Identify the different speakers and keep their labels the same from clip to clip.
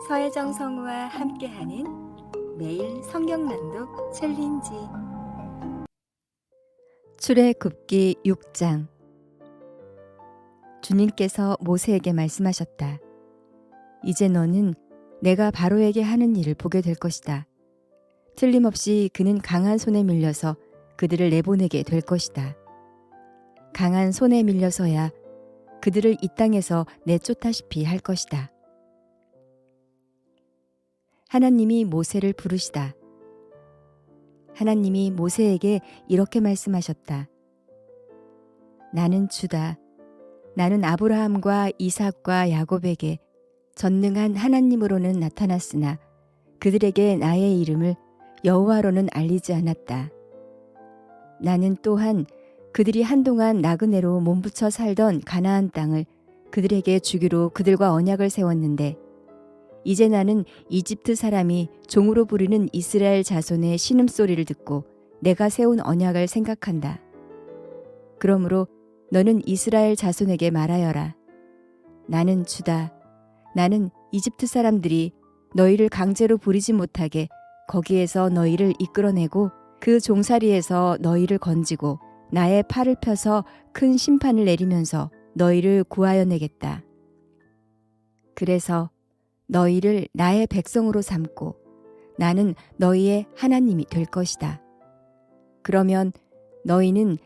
Speaker 1: 서혜정 성우와 함께하는 매일 성경 낭독 챌린지.
Speaker 2: 출애굽기 6장. 주님께서 모세에게 말씀하셨다. 이제 너는 내가 바로에게 하는 일을 보게 될 것이다. 틀림없이 그는 강한 손에 밀려서 그들을 내보내게 될 것이다. 강한 손에 밀려서야 그들을 이 땅에서 내쫓다시피 할 것이다. 하나님이 모세를 부르시다. 하나님이 모세에게 이렇게 말씀하셨다. 나는 주다. 나는 아브라함과 이삭과 야곱에게 전능한 하나님으로는 나타났으나 그들에게 나의 이름을 여호와로는 알리지 않았다. 나는 또한 그들이 한동안 나그네로 몸부쳐 살던 가나안 땅을 그들에게 주기로 그들과 언약을 세웠는데 이제 나는 이집트 사람이 종으로 부리는 이스라엘 자손의 신음소리를 듣고 내가 세운 언약을 생각한다. 그러므로 너는 이스라엘 자손에게 말하여라. 나는 주다. 나는 이집트 사람들이 너희를 강제로 부리지 못하게 거기에서 너희를 이끌어내고 그 종살이에서 너희를 건지고 나의 팔을 펴서 큰 심판을 내리면서 너희를 구하여 내겠다. 그래서 너희를 나의 백성으로 삼고 나는 너희의 하나님이 될 것이다. 그러면 너희는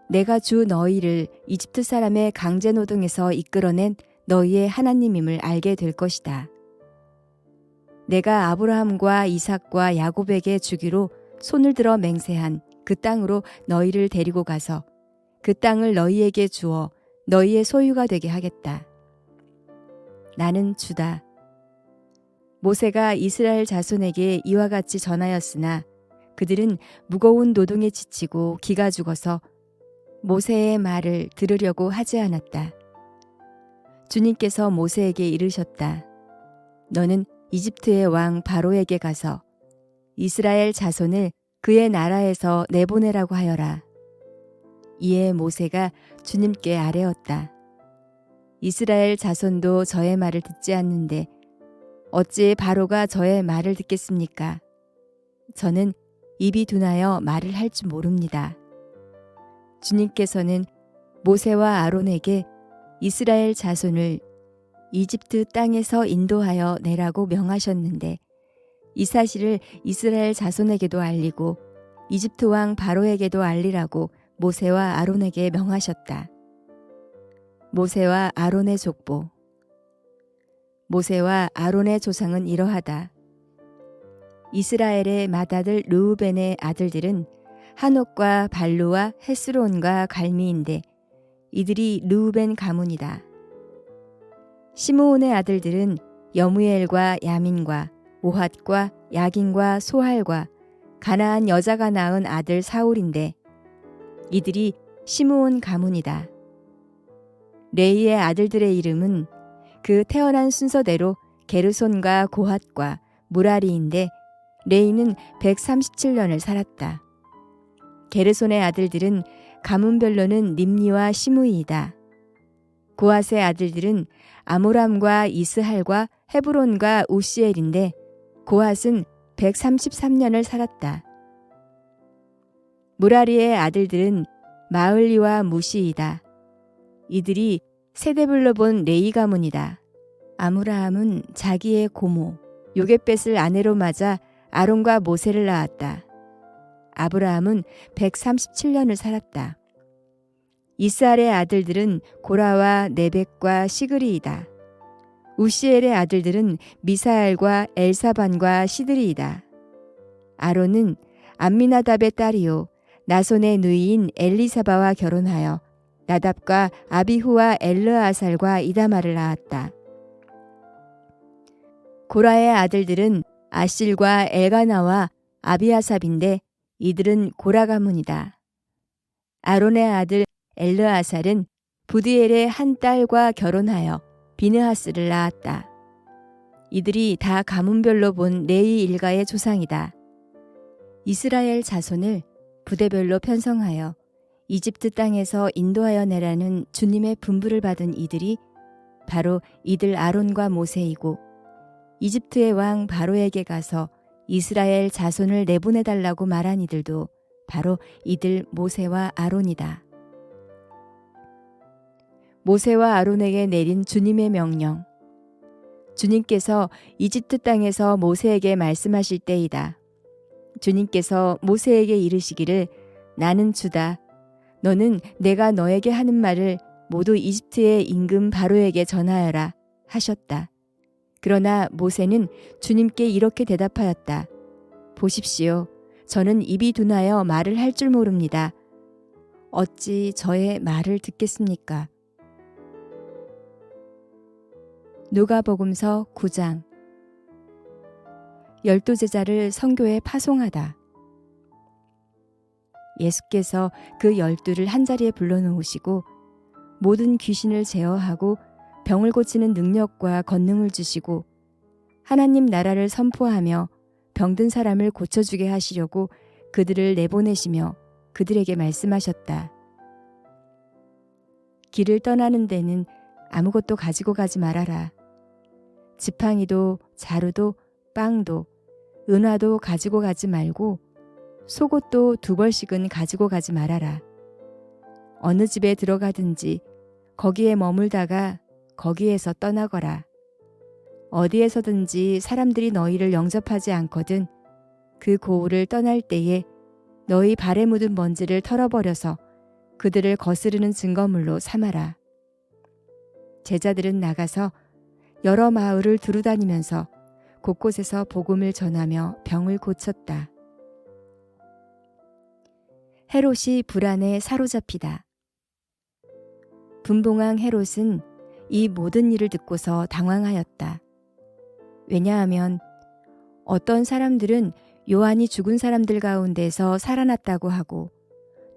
Speaker 2: 내가 주 너희를 이집트 사람의 강제 노동에서 이끌어낸 너희의 하나님임을 알게 될 것이다. 내가 아브라함과 이삭과 야곱에게 주기로 손을 들어 맹세한 그 땅으로 너희를 데리고 가서 그 땅을 너희에게 주어 너희의 소유가 되게 하겠다. 나는 주다. 모세가 이스라엘 자손에게 이와 같이 전하였으나 그들은 무거운 노동에 지치고 기가 죽어서 모세의 말을 들으려고 하지 않았다. 주님께서 모세에게 이르셨다. 너는 이집트의 왕 바로에게 가서 이스라엘 자손을 그의 나라에서 내보내라고 하여라. 이에 모세가 주님께 아뢰었다. 이스라엘 자손도 저의 말을 듣지 않는데 어찌 바로가 저의 말을 듣겠습니까? 저는 입이 둔하여 말을 할 줄 모릅니다. 주님께서는 모세와 아론에게 이스라엘 자손을 이집트 땅에서 인도하여 내라고 명하셨는데 이 사실을 이스라엘 자손에게도 알리고 이집트 왕 바로에게도 알리라고 모세와 아론에게 명하셨다. 모세와 아론의 족보. 모세와 아론의 조상은 이러하다. 이스라엘의 맏아들 르우벤의 아들들은 한옥과 발루와 헤스론과 갈미인데 이들이 르우벤 가문이다. 시므온의 아들들은 여무엘과 야민과 오핫과 야긴과 소할과 가나안 여자가 낳은 아들 사울인데 이들이 시므온 가문이다. 레이의 아들들의 이름은 그 태어난 순서대로 게르손과 고핫과 무라리인데 레이는 137년을 살았다. 게르손의 아들들은 가문별로는 nimni와 시므이이다. 고핫의 아들들은 아모람과 이스할과 헤브론과 우시엘인데 고핫은 133년을 살았다. 무라리의 아들들은 마을리와 무시이다. 이들이 세대별로 본 레이 가문이다. 아므라함은 자기의 고모 요겟벳을 아내로 맞아 아론과 모세를 낳았다. 아브라함은 137년을 살았다. 이스할의 아들들은 고라와 네벡과 시그리이다. 우시엘의 아들들은 미사엘과 엘사반과 시드리이다. 아론은 암미나답의 딸이요 나손의 누이인 엘리사바와 결혼하여 나답과 아비후와 엘르아살과 이다마를 낳았다. 고라의 아들들은 아실과 엘가나와 아비아삽인데 이들은 고라 가문이다. 아론의 아들 엘르아살은 부디엘의 한 딸과 결혼하여 비느하스를 낳았다. 이들이 다 가문별로 본 레위 일가의 조상이다. 이스라엘 자손을 부대별로 편성하여 이집트 땅에서 인도하여 내라는 주님의 분부를 받은 이들이 바로 이들 아론과 모세이고 이집트의 왕 바로에게 가서 이스라엘 자손을 내보내달라고 말한 이들도 바로 이들 모세와 아론이다. 모세와 아론에게 내린 주님의 명령. 주님께서 이집트 땅에서 모세에게 말씀하실 때이다. 주님께서 모세에게 이르시기를 나는 주다. 너는 내가 너에게 하는 말을 모두 이집트의 임금 바로에게 전하여라 하셨다. 그러나 모세는 주님께 이렇게 대답하였다. 보십시오. 저는 입이 둔하여 말을 할 줄 모릅니다. 어찌 저의 말을 듣겠습니까? 누가복음서 9장. 12제자를 선교에 파송하다. 예수께서 그 12를 한자리에 불러놓으시고 모든 귀신을 제어하고 병을 고치는 능력과 권능을 주시고 하나님 나라를 선포하며 병든 사람을 고쳐주게 하시려고 그들을 내보내시며 그들에게 말씀하셨다. 길을 떠나는 데는 아무것도 가지고 가지 말아라. 지팡이도 자루도 빵도 은화도 가지고 가지 말고 속옷도 2벌씩은 가지고 가지 말아라. 어느 집에 들어가든지 거기에 머물다가 거기에서 떠나거라. 어디에서든지 사람들이 너희를 영접하지 않거든 그 고을을 떠날 때에 너희 발에 묻은 먼지를 털어버려서 그들을 거스르는 증거물로 삼아라. 제자들은 나가서 여러 마을을 두루다니면서 곳곳에서 복음을 전하며 병을 고쳤다. 헤롯이 불안에 사로잡히다. 분봉왕 헤롯은 이 모든 일을 듣고서 당황하였다. 왜냐하면 어떤 사람들은 요한이 죽은 사람들 가운데서 살아났다고 하고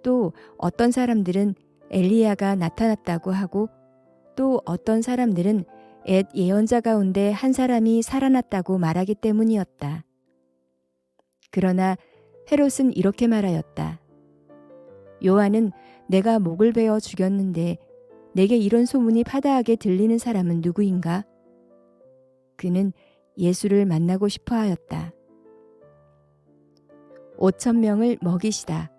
Speaker 2: 또 어떤 사람들은 엘리야가 나타났다고 하고 또 어떤 사람들은 옛 예언자 가운데 한 사람이 살아났다고 말하기 때문이었다. 그러나 헤롯은 이렇게 말하였다. 요한은 내가 목을 베어 죽였는데 내게 이런 소문이 파다하게 들리는 사람은 누구인가? 그는 예수를 만나고 싶어 하였다. 5,000명을 먹이시다.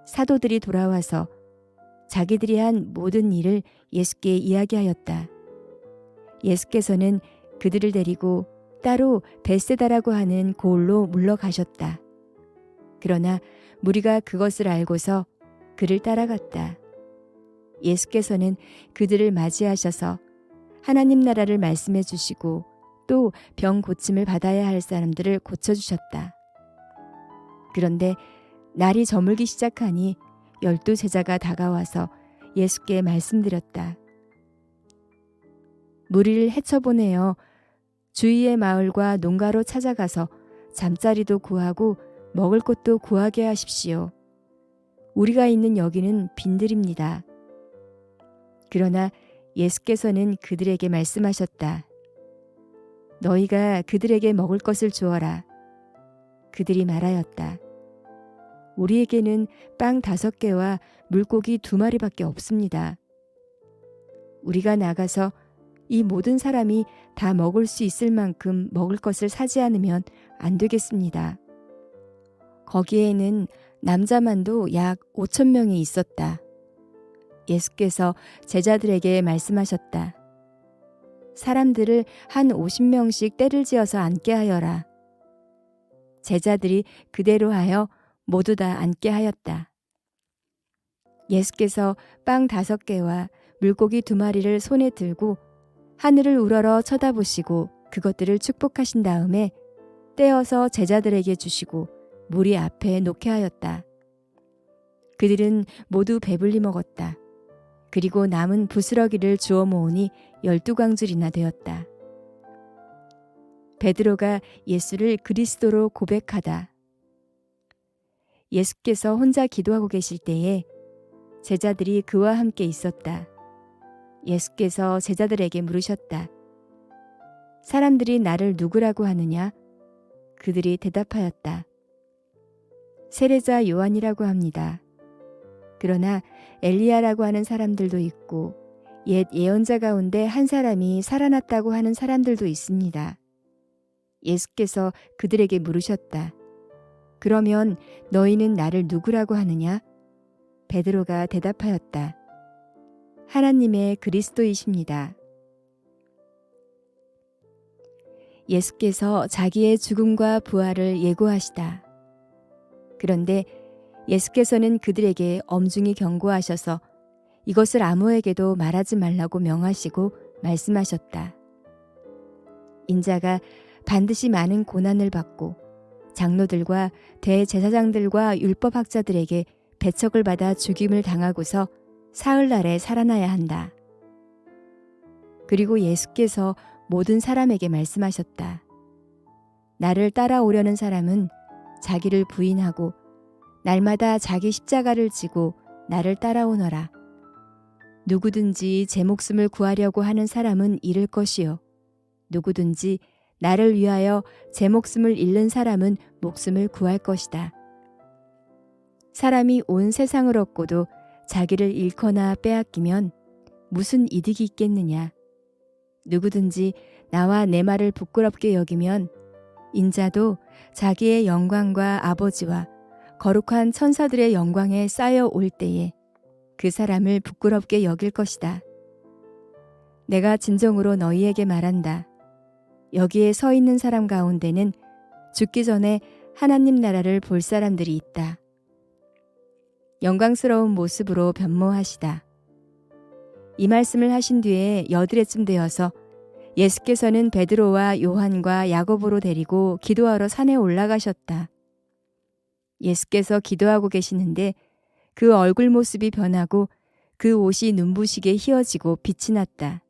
Speaker 2: 사도들이 돌아와서 자기들이 한 모든 일을 예수께 이야기하였다. 예수께서는 그들을 데리고 따로 벳세다라고 하는 고을로 물러가셨다. 그러나 무리가 그것을 알고서 그를 따라갔다. 예수께서는 그들을 맞이하셔서 하나님 나라를 말씀해 주시고 또 병 고침을 받아야 할 사람들을 고쳐주셨다. 그런데 날이 저물기 시작하니 12제자가 다가와서 예수께 말씀드렸다. 무리를 헤쳐보내어 주위의 마을과 농가로 찾아가서 잠자리도 구하고 먹을 것도 구하게 하십시오. 우리가 있는 여기는 빈들입니다. 그러나 예수께서는 그들에게 말씀하셨다. 너희가 그들에게 먹을 것을 주어라. 그들이 말하였다. 우리에게는 빵 5개와 물고기 2마리밖에 없습니다. 우리가 나가서 이 모든 사람이 다 먹을 수 있을 만큼 먹을 것을 사지 않으면 안 되겠습니다. 거기에는 남자만도 약 5,000명이 있었다. 예수께서 제자들에게 말씀하셨다. 사람들을 한 50명씩 떼를 지어서 앉게 하여라. 제자들이 그대로 하여 모두 다 앉게 하였다. 예수께서 빵 5개와 물고기 2마리를 손에 들고 하늘을 우러러 쳐다보시고 그것들을 축복하신 다음에 떼어서 제자들에게 주시고 무리 앞에 놓게 하였다. 그들은 모두 배불리 먹었다. 그리고 남은 부스러기를 주워 모으니 12광줄이나 되었다. 베드로가 예수를 그리스도로 고백하다. 예수께서 혼자 기도하고 계실 때에 제자들이 그와 함께 있었다. 예수께서 제자들에게 물으셨다. 사람들이 나를 누구라고 하느냐? 그들이 대답하였다. 세례자 요한이라고 합니다. 그러나 엘리야라고 하는 사람들도 있고 옛 예언자 가운데 한 사람이 살아났다고 하는 사람들도 있습니다. 예수께서 그들에게 물으셨다. 그러면 너희는 나를 누구라고 하느냐? 베드로가 대답하였다. 하나님의 그리스도이십니다. 예수께서 자기의 죽음과 부활을 예고하시다. 그런데 예수께서는 그들에게 엄중히 경고하셔서 이것을 아무에게도 말하지 말라고 명하시고 말씀하셨다. 인자가 반드시 많은 고난을 받고 장로들과 대제사장들과 율법학자들에게 배척을 받아 죽임을 당하고서 사흘날에 살아나야 한다. 그리고 예수께서 모든 사람에게 말씀하셨다. 나를 따라오려는 사람은 자기를 부인하고 날마다 자기 십자가를 지고 나를 따라오너라. 누구든지 제 목숨을 구하려고 하는 사람은 잃을 것이요. 누구든지 나를 위하여 제 목숨을 잃는 사람은 목숨을 구할 것이다. 사람이 온 세상을 얻고도 자기를 잃거나 빼앗기면 무슨 이득이 있겠느냐. 누구든지 나와 내 말을 부끄럽게 여기면 인자도 자기의 영광과 아버지와 거룩한 천사들의 영광에 쌓여 올 때에 그 사람을 부끄럽게 여길 것이다. 내가 진정으로 너희에게 말한다. 여기에 서 있는 사람 가운데는 죽기 전에 하나님 나라를 볼 사람들이 있다. 영광스러운 모습으로 변모하시다. 이 말씀을 하신 뒤에 여드레쯤 되어서 예수께서는 베드로와 요한과 야고보로 데리고 기도하러 산에 올라가셨다. 예수께서 기도하고 계시는데 그 얼굴 모습이 변하고 그 옷이 눈부시게 휘어지고 빛이 났다.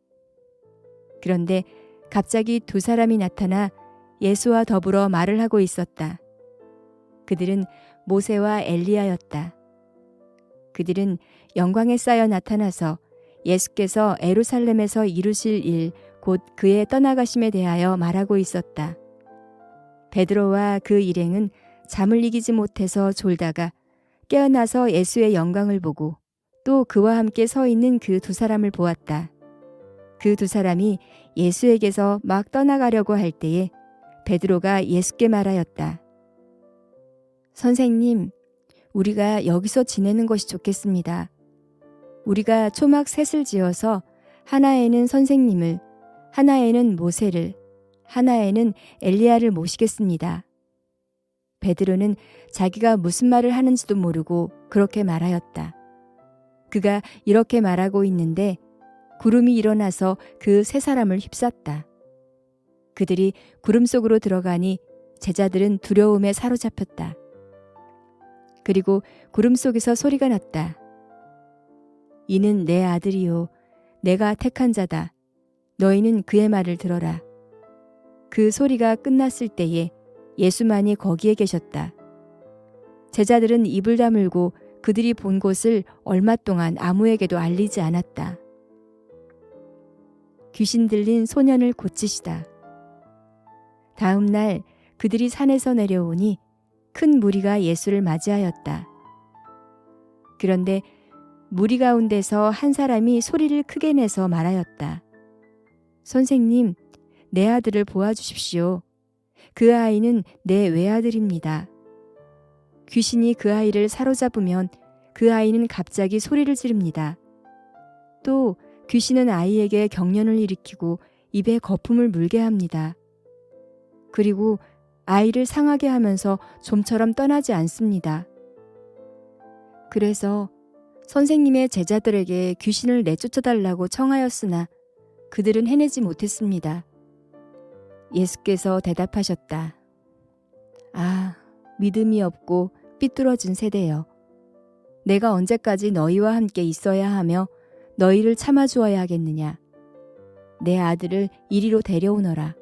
Speaker 2: 그런데 갑자기 두 사람이 나타나 예수와 더불어 말을 하고 있었다. 그들은 모세와 엘리야였다. 그들은 영광에 쌓여 나타나서 예수께서 예루살렘에서 이루실 일, 곧 그의 떠나가심에 대하여 말하고 있었다. 베드로와 그 일행은 잠을 이기지 못해서 졸다가 깨어나서 예수의 영광을 보고 또 그와 함께 서 있는 그 두 사람을 보았다. 그 두 사람이 예수에게서 막 떠나가려고 할 때에 베드로가 예수께 말하였다. 선생님, 우리가 여기서 지내는 것이 좋겠습니다. 우리가 초막 셋을 지어서 하나에는 선생님을, 하나에는 모세를, 하나에는 엘리야를 모시겠습니다. 베드로는 자기가 무슨 말을 하는지도 모르고 그렇게 말하였다. 그가 이렇게 말하고 있는데 구름이 일어나서 그 세 사람을 휩쌌다. 그들이 구름 속으로 들어가니 제자들은 두려움에 사로잡혔다. 그리고 구름 속에서 소리가 났다. 이는 내 아들이요 내가 택한 자다. 너희는 그의 말을 들어라. 그 소리가 끝났을 때에 예수만이 거기에 계셨다. 제자들은 입을 다물고 그들이 본 곳을 얼마 동안 아무에게도 알리지 않았다. 귀신 들린 소년을 고치시다. 다음 날 그들이 산에서 내려오니 큰 무리가 예수를 맞이하였다. 그런데 무리 가운데서 한 사람이 소리를 크게 내서 말하였다. 선생님, 내 아들을 보아주십시오. 그 아이는 내 외아들입니다. 귀신이 그 아이를 사로잡으면 그 아이는 갑자기 소리를 지릅니다. 또 귀신은 아이에게 경련을 일으키고 입에 거품을 물게 합니다. 그리고 아이를 상하게 하면서 좀처럼 떠나지 않습니다. 그래서 선생님의 제자들에게 귀신을 내쫓아달라고 청하였으나 그들은 해내지 못했습니다. 예수께서 대답하셨다. 아, 믿음이 없고 삐뚤어진 세대여. 내가 언제까지 너희와 함께 있어야 하며 너희를 참아주어야 하겠느냐. 내 아들을 이리로 데려오너라.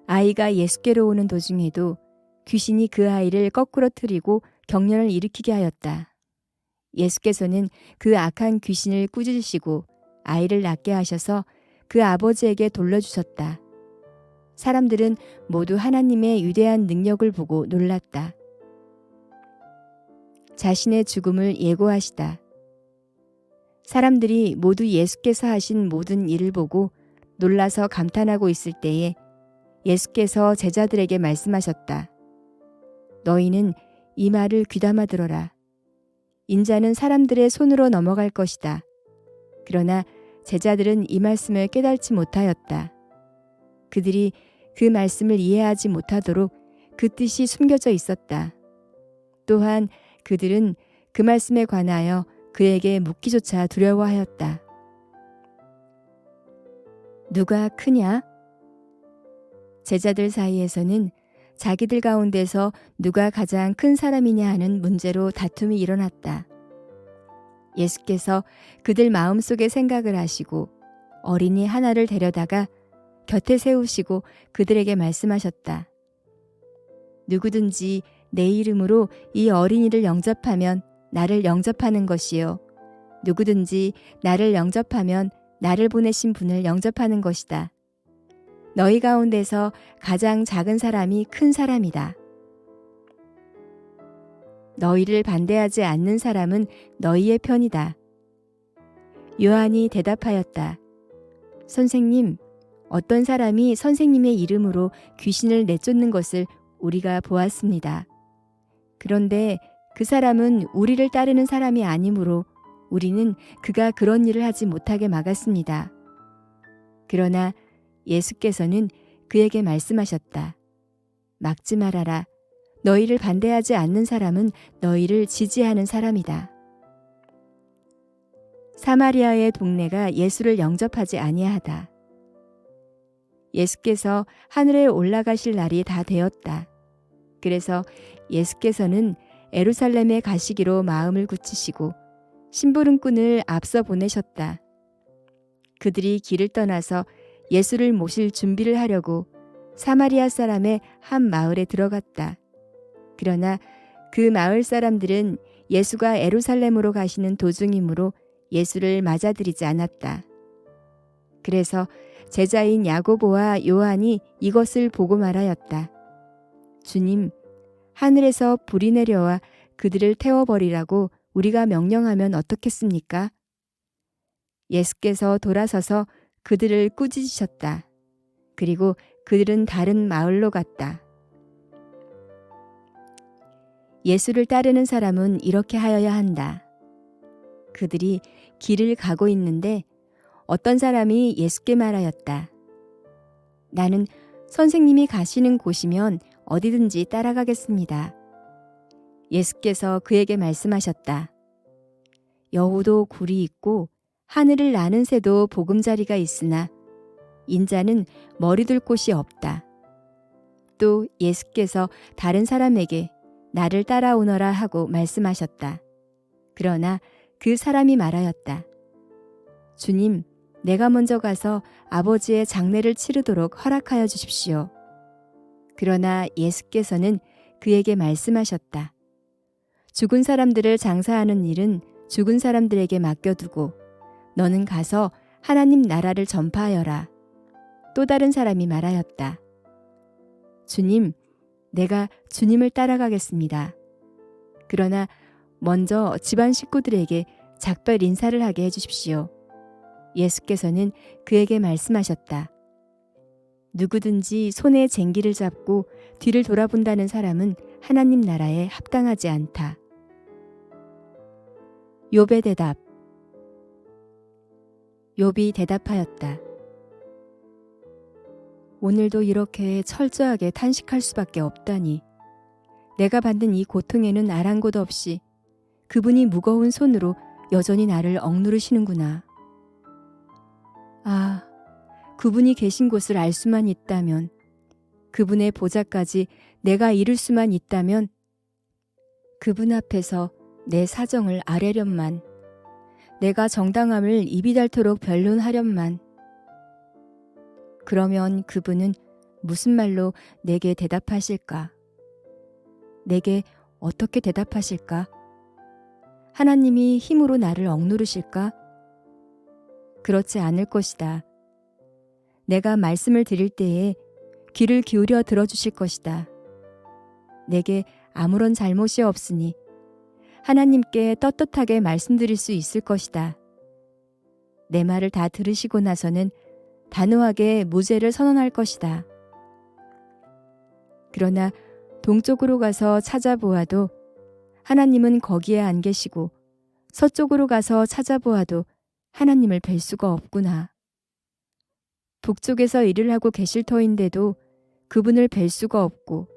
Speaker 2: 아이가 예수께로 오는 도중에도 귀신이 그 아이를 거꾸로 틀이고 경련을 일으키게 하였다. 예수께서는 그 악한 귀신을 꾸짖으시고 아이를 낫게 하셔서 그 아버지에게 돌려주셨다. 사람들은 모두 하나님의 위대한 능력을 보고 놀랐다. 자신의 죽음을 예고하시다. 사람들이 모두 예수께서 하신 모든 일을 보고 놀라서 감탄하고 있을 때에 예수께서 제자들에게 말씀하셨다. 너희는 이 말을 귀담아 들어라. 인자는 사람들의 손으로 넘어갈 것이다. 그러나 제자들은 이 말씀을 깨닫지 못하였다. 그들이 그 말씀을 이해하지 못하도록 그 뜻이 숨겨져 있었다. 또한 그들은 그 말씀에 관하여 그에게 묻기조차 두려워하였다. 누가 크냐? 제자들 사이에서는 자기들 가운데서 누가 가장 큰 사람이냐 하는 문제로 다툼이 일어났다. 예수께서 그들 마음속의 생각을 아시고 어린이 하나를 데려다가 곁에 세우시고 그들에게 말씀하셨다. 누구든지 내 이름으로 이 어린이를 영접하면 나를 영접하는 것이요. 누구든지 나를 영접하면 나를 보내신 분을 영접하는 것이다. 너희 가운데서 가장 작은 사람이 큰 사람이다. 너희를 반대하지 않는 사람은 너희의 편이다. 요한이 대답하였다. 선생님, 어떤 사람이 선생님의 이름으로 귀신을 내쫓는 것을 우리가 보았습니다. 그런데 그 사람은 우리를 따르는 사람이 아니므로 우리는 그가 그런 일을 하지 못하게 막았습니다. 그러나 예수께서는 그에게 말씀하셨다. 막지 말아라. 너희를 반대하지 않는 사람은 너희를 지지하는 사람이다. 사마리아의 동네가 예수를 영접하지 아니하다. 예수께서 하늘에 올라가실 날이 다 되었다. 그래서 예수께서는 예루살렘에 가시기로 마음을 굳히시고 심부름꾼을 앞서 보내셨다. 그들이 길을 떠나서 예수를 모실 준비를 하려고 사마리아 사람의 한 마을에 들어갔다. 그러나 그 마을 사람들은 예수가 예루살렘으로 가시는 도중이므로 예수를 맞아들이지 않았다. 그래서 제자인 야고보와 요한이 이것을 보고 말하였다. 주님, 하늘에서 불이 내려와 그들을 태워버리라고 우리가 명령하면 어떻겠습니까? 예수께서 돌아서서 그들을 꾸짖으셨다. 그리고 그들은 다른 마을로 갔다. 예수를 따르는 사람은 이렇게 하여야 한다. 그들이 길을 가고 있는데 어떤 사람이 예수께 말하였다. 나는 선생님이 가시는 곳이면 어디든지 따라가겠습니다. 예수께서 그에게 말씀하셨다. 여우도 굴이 있고 하늘을 나는 새도 보금자리가 있으나 인자는 머리 둘 곳이 없다. 또 예수께서 다른 사람에게 나를 따라오너라 하고 말씀하셨다. 그러나 그 사람이 말하였다. 주님, 내가 먼저 가서 아버지의 장례를 치르도록 허락하여 주십시오. 그러나 예수께서는 그에게 말씀하셨다. 죽은 사람들을 장사하는 일은 죽은 사람들에게 맡겨두고 너는 가서 하나님 나라를 전파하여라. 또 다른 사람이 말하였다. 주님, 내가 주님을 따라가겠습니다. 그러나 먼저 집안 식구들에게 작별 인사를 하게 해주십시오. 예수께서는 그에게 말씀하셨다. 누구든지 손에 쟁기를 잡고 뒤를 돌아본다는 사람은 하나님 나라에 합당하지 않다. 욥의 대답. 욥이 대답하였다. 오늘도 이렇게 철저하게 탄식할 수밖에 없다니. 내가 받는 이 고통에는 아랑곳 없이 그분이 무거운 손으로 여전히 나를 억누르시는구나. 아, 그분이 계신 곳을 알 수만 있다면, 그분의 보좌까지 내가 이룰 수만 있다면, 그분 앞에서 내 사정을 아뢰련만, 내가 정당함을 입이 닳도록 변론하련만. 그러면 그분은 무슨 말로 내게 대답하실까? 내게 어떻게 대답하실까? 하나님이 힘으로 나를 억누르실까? 그렇지 않을 것이다. 내가 말씀을 드릴 때에 귀를 기울여 들어주실 것이다. 내게 아무런 잘못이 없으니 하나님께 떳떳하게 말씀드릴 수 있을 것이다. 내 말을 다 들으시고 나서는 단호하게 무죄를 선언할 것이다. 그러나 동쪽으로 가서 찾아보아도 하나님은 거기에 안 계시고 서쪽으로 가서 찾아보아도 하나님을 뵐 수가 없구나. 북쪽에서 일을 하고 계실 터인데도 그분을 뵐 수가 없고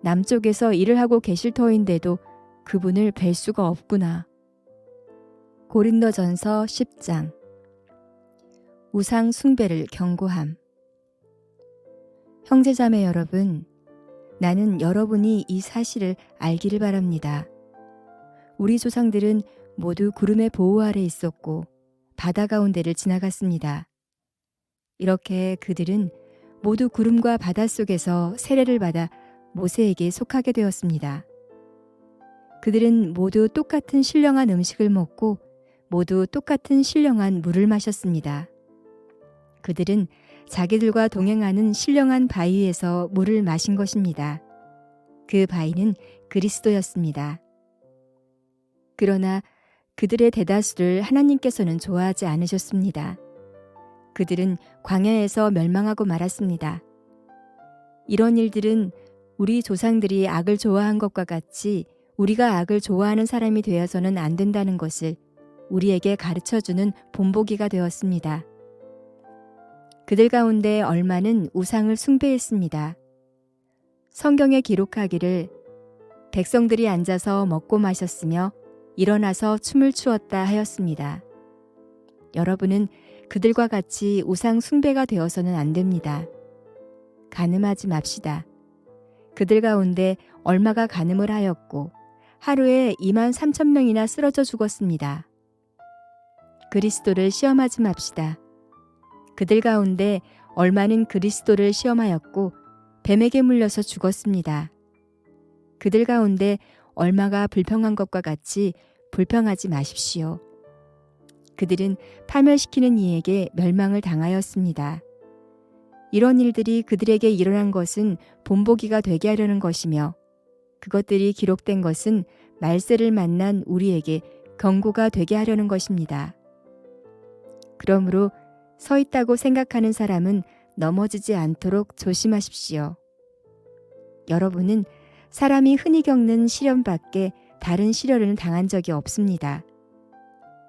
Speaker 2: 남쪽에서 일을 하고 계실 터인데도 그분을 뵐 수가 없구나. 고린도전서 10장. 우상 숭배를 경고함. 형제자매 여러분, 나는 여러분이 이 사실을 알기를 바랍니다. 우리 조상들은 모두 구름의 보호 아래 있었고 바다 가운데를 지나갔습니다. 이렇게 그들은 모두 구름과 바다 속에서 세례를 받아 모세에게 속하게 되었습니다. 그들은 모두 똑같은 신령한 음식을 먹고 모두 똑같은 신령한 물을 마셨습니다. 그들은 자기들과 동행하는 신령한 바위에서 물을 마신 것입니다. 그 바위는 그리스도였습니다. 그러나 그들의 대다수를 하나님께서는 좋아하지 않으셨습니다. 그들은 광야에서 멸망하고 말았습니다. 이런 일들은 우리 조상들이 악을 좋아한 것과 같이 우리가 악을 좋아하는 사람이 되어서는 안 된다는 것을 우리에게 가르쳐주는 본보기가 되었습니다. 그들 가운데 얼마는 우상을 숭배했습니다. 성경에 기록하기를 백성들이 앉아서 먹고 마셨으며 일어나서 춤을 추었다 하였습니다. 여러분은 그들과 같이 우상 숭배가 되어서는 안 됩니다. 간음하지 맙시다. 그들 가운데 얼마가 간음을 하였고 하루에 23,000명이나 쓰러져 죽었습니다. 그리스도를 시험하지 맙시다. 그들 가운데 얼마는 그리스도를 시험하였고 뱀에게 물려서 죽었습니다. 그들 가운데 얼마가 불평한 것과 같이 불평하지 마십시오. 그들은 파멸시키는 이에게 멸망을 당하였습니다. 이런 일들이 그들에게 일어난 것은 본보기가 되게 하려는 것이며 그것들이 기록된 것은 말세를 만난 우리에게 경고가 되게 하려는 것입니다. 그러므로 서 있다고 생각하는 사람은 넘어지지 않도록 조심하십시오. 여러분은 사람이 흔히 겪는 시련 밖에 다른 시련을 당한 적이 없습니다.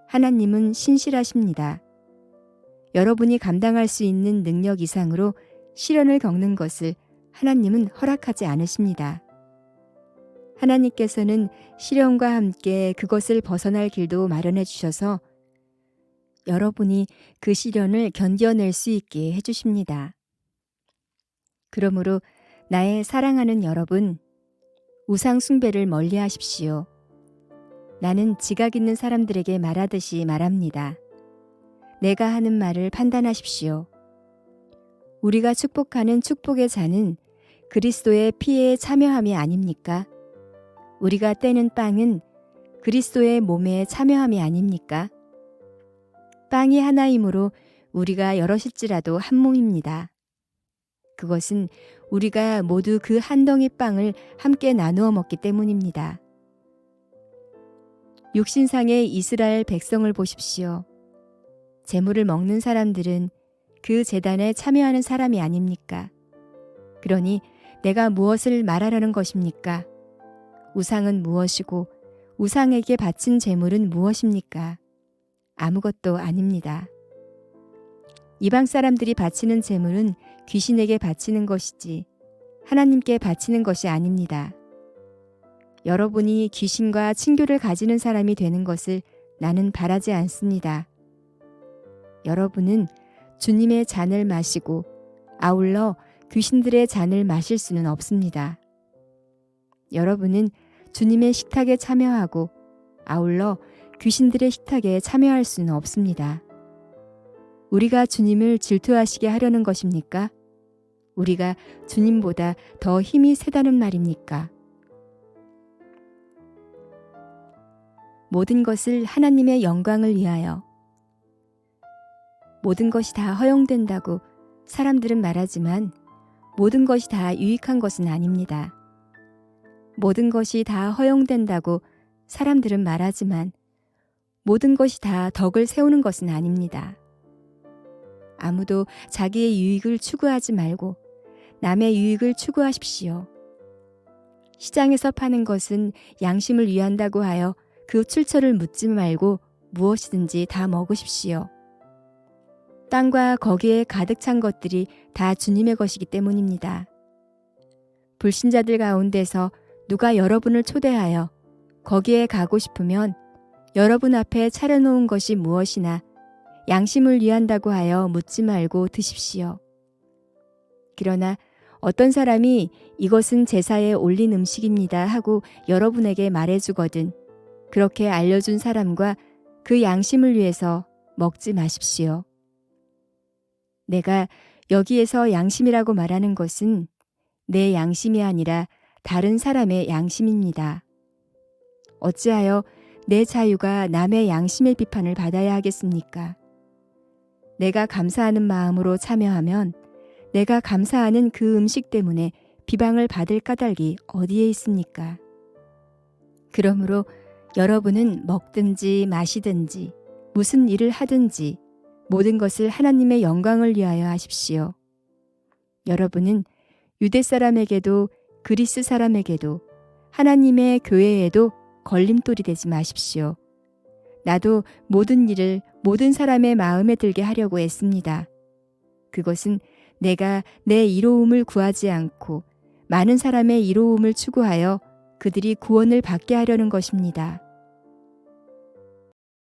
Speaker 2: 하나님은 신실하십니다. 여러분이 감당할 수 있는 능력 이상으로 시련을 겪는 것을 하나님은 허락하지 않으십니다. 하나님께서는 시련과 함께 그것을 벗어날 길도 마련해 주셔서 여러분이 그 시련을 견뎌낼 수 있게 해주십니다. 그러므로 나의 사랑하는 여러분, 우상 숭배를 멀리 하십시오. 나는 지각 있는 사람들에게 말하듯이 말합니다. 내가 하는 말을 판단하십시오. 우리가 축복하는 축복의 잔은 그리스도의 피에 참여함이 아닙니까? 우리가 떼는 빵은 그리스도의 몸에 참여함이 아닙니까? 빵이 하나이므로 우리가 여럿일지라도 한 몸입니다. 그것은 우리가 모두 그 한 덩이 빵을 함께 나누어 먹기 때문입니다. 육신상의 이스라엘 백성을 보십시오. 제물을 먹는 사람들은 그 제단에 참여하는 사람이 아닙니까? 그러니 내가 무엇을 말하려는 것입니까? 우상은 무엇이고 우상에게 바친 제물은 무엇입니까? 아무것도 아닙니다. 이방 사람들이 바치는 제물은 귀신에게 바치는 것이지 하나님께 바치는 것이 아닙니다. 여러분이 귀신과 친교를 가지는 사람이 되는 것을 나는 바라지 않습니다. 여러분은 주님의 잔을 마시고 아울러 귀신들의 잔을 마실 수는 없습니다. 여러분은 주님의 식탁에 참여하고 아울러 귀신들의 식탁에 참여할 수는 없습니다. 우리가 주님을 질투하시게 하려는 것입니까? 우리가 주님보다 더 힘이 세다는 말입니까? 모든 것을 하나님의 영광을 위하여. 모든 것이 다 허용된다고 사람들은 말하지만 모든 것이 다 유익한 것은 아닙니다. 모든 것이 다 허용된다고 사람들은 말하지만 모든 것이 다 덕을 세우는 것은 아닙니다. 아무도 자기의 유익을 추구하지 말고 남의 유익을 추구하십시오. 시장에서 파는 것은 양심을 위한다고 하여 그 출처를 묻지 말고 무엇이든지 다 먹으십시오. 땅과 거기에 가득 찬 것들이 다 주님의 것이기 때문입니다. 불신자들 가운데서 누가 여러분을 초대하여 거기에 가고 싶으면 여러분 앞에 차려놓은 것이 무엇이나 양심을 위한다고 하여 묻지 말고 드십시오. 그러나 어떤 사람이 이것은 제사에 올린 음식입니다 하고 여러분에게 말해주거든 그렇게 알려준 사람과 그 양심을 위해서 먹지 마십시오. 내가 여기에서 양심이라고 말하는 것은 내 양심이 아니라 다른 사람의 양심입니다. 어찌하여 내 자유가 남의 양심의 비판을 받아야 하겠습니까? 내가 감사하는 마음으로 참여하면 내가 감사하는 그 음식 때문에 비방을 받을 까닭이 어디에 있습니까? 그러므로 여러분은 먹든지 마시든지 무슨 일을 하든지 모든 것을 하나님의 영광을 위하여 하십시오. 여러분은 유대 사람에게도 그리스 사람에게도 하나님의 교회에도 걸림돌이 되지 마십시오. 나도 모든 일을 모든 사람의 마음에 들게 하려고 애씁니다. 그것은 내가 내 이로움을 구하지 않고 많은 사람의 이로움을 추구하여 그들이 구원을 받게 하려는 것입니다.